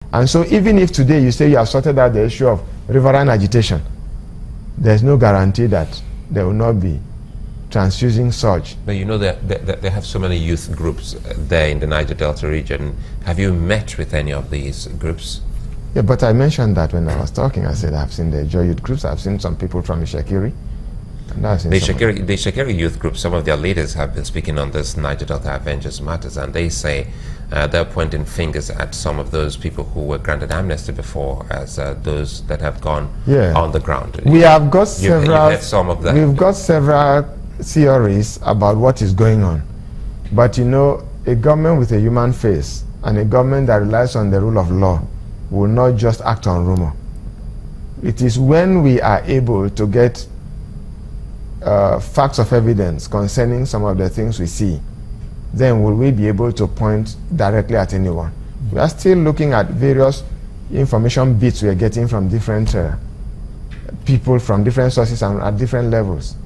And so even if today you say you have sorted out the issue of riverine agitation, there's no guarantee that there will not be transfusing surge. But you know that they have so many youth groups there in the Niger Delta region. Have you met with any of these groups? Yeah, but I mentioned that when I was talking. I said I've seen the Joy Youth groups. I've seen some people from Ishekiri. The Ishekiri youth group, some of their leaders have been speaking on this Niger Delta Avengers matters, and they say they're pointing fingers at some of those people who were granted amnesty before as those that have gone on the ground. We have got several. You heard some of that. We've got several theories about what is going on, but you know, a government with a human face and a government that relies on the rule of law will not just act on rumor. It is when we are able to get facts of evidence concerning some of the things we see, then will we be able to point directly at anyone. We are still looking at various information bits we are getting from different people from different sources and at different levels.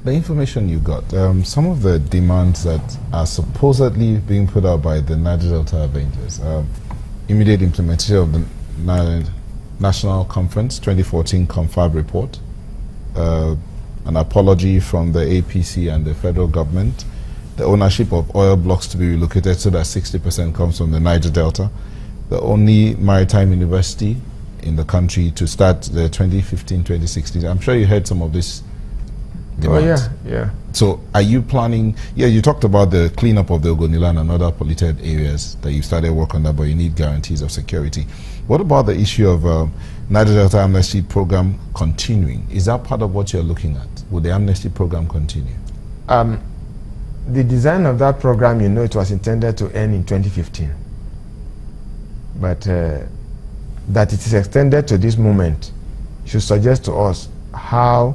The information you got, some of the demands that are supposedly being put out by the Niger Delta Avengers, immediate implementation of the National Conference 2014 Confab report, an apology from the APC and the federal government, the ownership of oil blocks to be relocated so that 60% comes from the Niger Delta, the only maritime university in the country to start the 2015-2016. I'm sure you heard some of this demands. Oh yeah. So are you planning, you talked about the cleanup of the Ogoniland and other polluted areas that you started work on that, but you need guarantees of security. What about the issue of Niger Delta amnesty program continuing? Is that part of what you're looking at? Will the amnesty program continue? The design of that program, you know, it was intended to end in 2015. But that it is extended to this moment should suggest to us how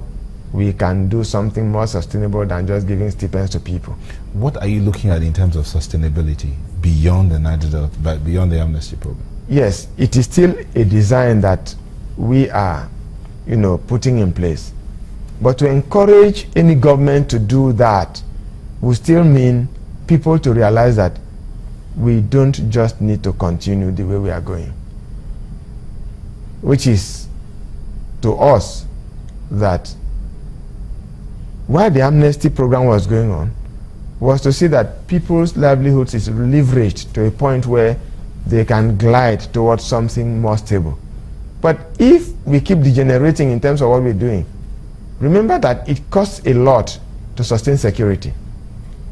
we can do something more sustainable than just giving stipends to people. What are you looking at in terms of sustainability beyond the Niger Delta, beyond the amnesty program? Yes, it is still a design that we are, you know, putting in place. But to encourage any government to do that will still mean people to realize that we don't just need to continue the way we are going. Which is, to us, that why the amnesty program was going on was to see that people's livelihoods is leveraged to a point where they can glide towards something more stable. But if we keep degenerating in terms of what we're doing, remember that it costs a lot to sustain security.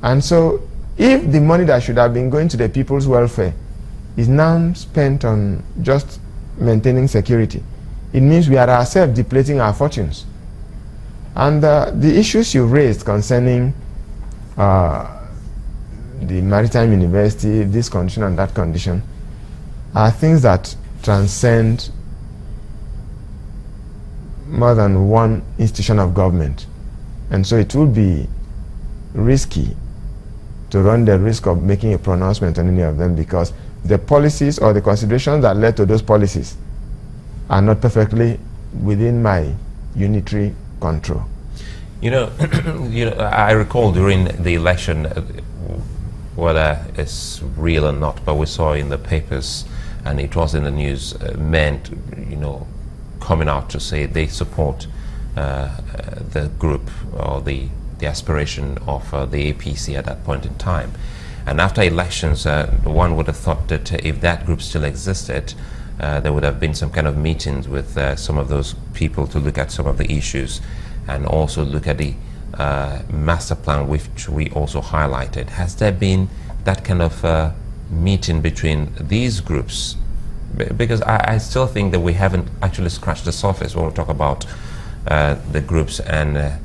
And so if the money that should have been going to the people's welfare is now spent on just maintaining security, it means we are ourselves depleting our fortunes. And the issues you raised concerning the Maritime University, this condition and that condition, are things that transcend more than one institution of government. And so it would be risky to run the risk of making a pronouncement on any of them, because the policies or the considerations that led to those policies are not perfectly within my unitary control. You know, I recall during the election, whether it's real or not, but we saw in the papers and it was in the news, men, coming out to say they support the group or the aspiration of the APC at that point in time. And after elections, one would have thought that if that group still existed, there would have been some kind of meetings with some of those people to look at some of the issues and also look at the master plan, which we also highlighted. Has there been that kind of meeting between these groups? Because I still think that we haven't actually scratched the surface when we talk about the groups and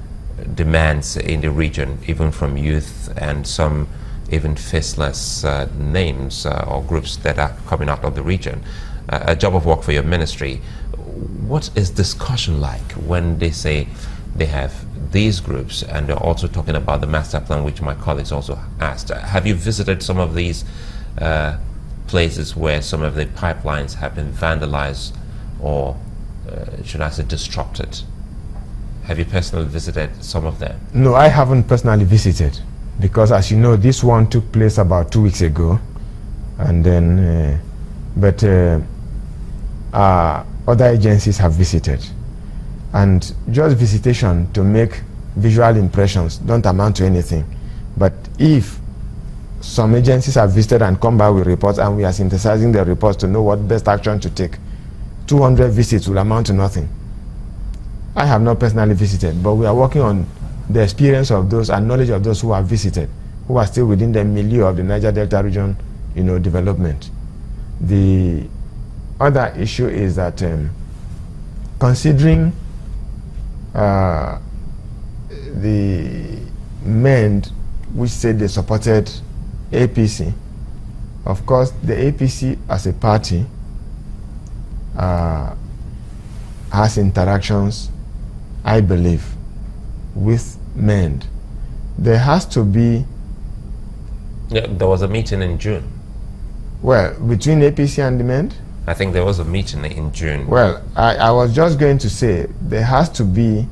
demands in the region, even from youth and some even faceless names or groups that are coming out of the region. A job of work for your ministry. What is discussion like when they say they have these groups and they're also talking about the master plan, which my colleagues also asked? Have you visited some of these places where some of the pipelines have been vandalized or should I say disrupted? Have you personally visited some of them? No, I haven't personally visited, because as you know, this one took place about 2 weeks ago, and then but other agencies have visited. And just visitation to make visual impressions don't amount to anything. But if some agencies have visited and come back with reports, and we are synthesizing the reports to know what best action to take, 200 visits will amount to nothing. I have not personally visited, but we are working on the experience of those and knowledge of those who have visited, who are still within the milieu of the Niger Delta region, development. The other issue is that considering the men which said they supported APC, of course, the APC as a party has interactions, I believe, with men. There has to be... Yeah, there was a meeting in June. Well, between APC and the men? I think there was a meeting in June. Well, I was just going to say there has to be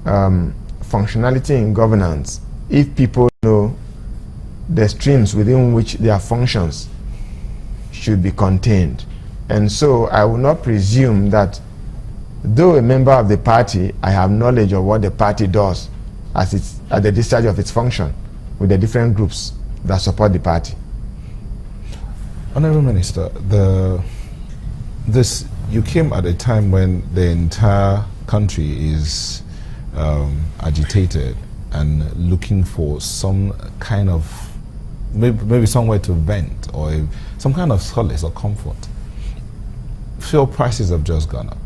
functionality in governance if people know the streams within which their functions should be contained. And so I will not presume that, though a member of the party, I have knowledge of what the party does at the discharge of its function with the different groups that support the party. Honorable Minister, you came at a time when the entire country is agitated and looking for some kind of, maybe somewhere to vent or some kind of solace or comfort. Fuel prices have just gone up,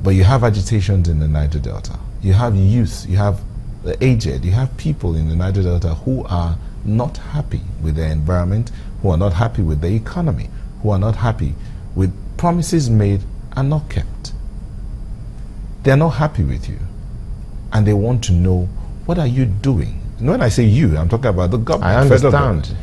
but you have agitations in the Niger Delta. You have youth, you have the aged, you have people in the Niger Delta who are not happy with their environment, who are not happy with the economy, who are not happy with promises made and not kept. They are not happy with you, and they want to know, what are you doing? And when I say you, I'm talking about the government. I understand.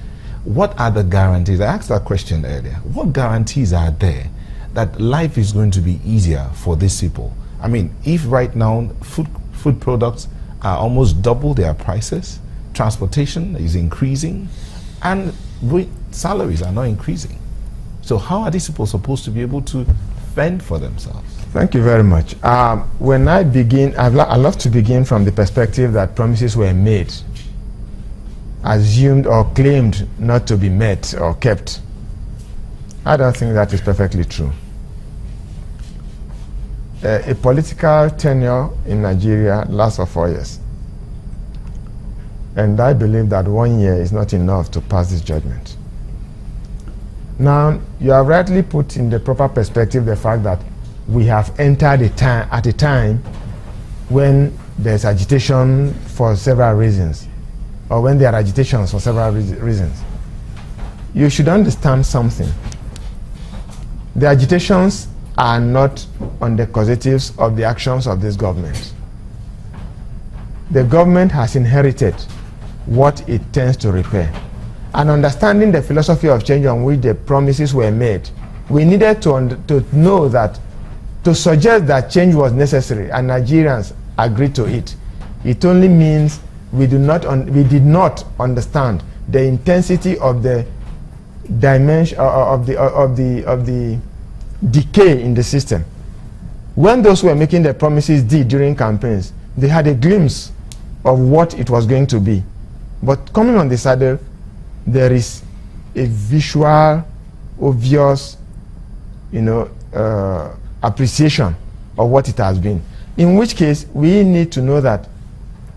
What are the guarantees? I asked that question earlier. What guarantees are there that life is going to be easier for these people? I mean, if right now food products are almost double their prices, transportation is increasing, and salaries are not increasing. So how are these people supposed to be able to fend for themselves? Thank you very much. When I begin, I love to begin from the perspective that promises were made, assumed or claimed not to be met or kept. I don't think that is perfectly true. A political tenure in Nigeria lasts for 4 years. And I believe that 1 year is not enough to pass this judgment. Now, you have rightly put in the proper perspective the fact that we have entered at a time when there's agitation for several reasons, or when there are agitations for several reasons. You should understand something. The agitations are not on the causatives of the actions of this government. The government has inherited what it tends to repair. And understanding the philosophy of change on which the promises were made, we needed to know that, to suggest that change was necessary and Nigerians agreed to it, it only means we did not understand the intensity of the dimension of the decay in the system. When those who were making the promises did during campaigns, they had a glimpse of what it was going to be. But coming on the saddle, there is a visual, obvious, appreciation of what it has been. In which case, we need to know that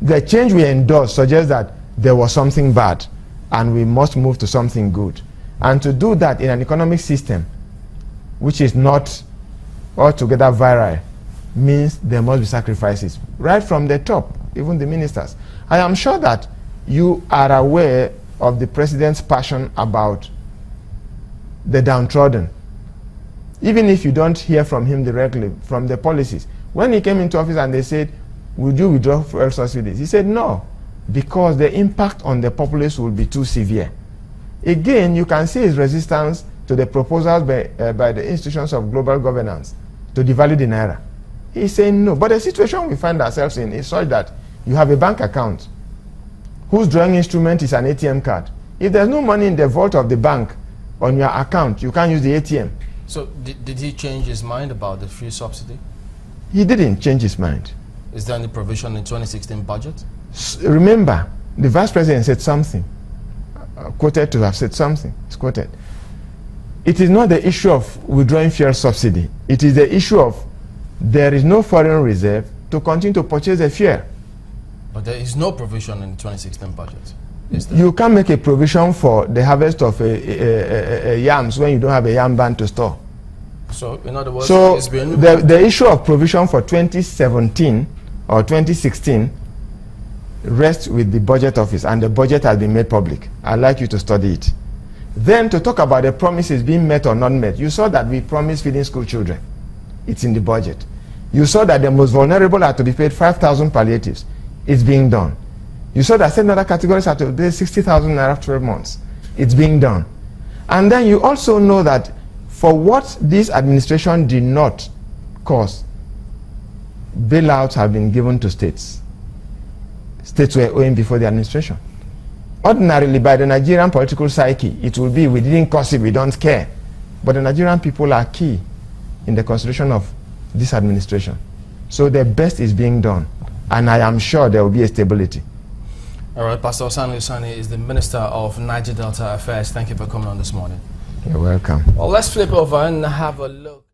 the change we endorse suggests that there was something bad and we must move to something good. And to do that in an economic system which is not altogether virile means there must be sacrifices, right from the top, even the ministers. I am sure that you are aware of the president's passion about the downtrodden. Even if you don't hear from him directly, from the policies. When he came into office and they said, would you withdraw fuel subsidies? He said no, because the impact on the populace will be too severe. Again, you can see his resistance to the proposals by the institutions of global governance to devalue the naira. He's saying no. But the situation we find ourselves in is such that you have a bank account whose drawing instrument is an ATM card. If there's no money in the vault of the bank on your account. You can't use the ATM. So did he change his mind about the fuel subsidy? He didn't change his mind. Is there any provision in 2016 budget? Remember, the vice president said something, quoted to have said something. It's quoted. It is not the issue of withdrawing fuel subsidy. It is the issue of there is no foreign reserve to continue to purchase the fuel. But there is no provision in the 2016 budget. Is there? You can't make a provision for the harvest of yams when you don't have a yam ban to store. So, in other words, so it's been the issue of provision for 2017 or 2016 rests with the budget office, and the budget has been made public. I'd like you to study it. Then to talk about the promises being met or not met, you saw that we promised feeding school children. It's in the budget. You saw that the most vulnerable are to be paid 5,000 palliatives. It's being done. You saw that certain other categories are to be paid 60,000 naira for 12 months. It's being done. And then you also know that for what this administration did not cause, bailouts have been given to states. States were owing before the administration. Ordinarily, by the Nigerian political psyche, it will be, we didn't cause it, we don't care. But the Nigerian people are key in the constitution of this administration. So the best is being done. And I am sure there will be a stability. All right, Pastor Usani Usani is the Minister of Niger Delta Affairs. Thank you for coming on this morning. You're welcome. Well, let's flip over and have a look.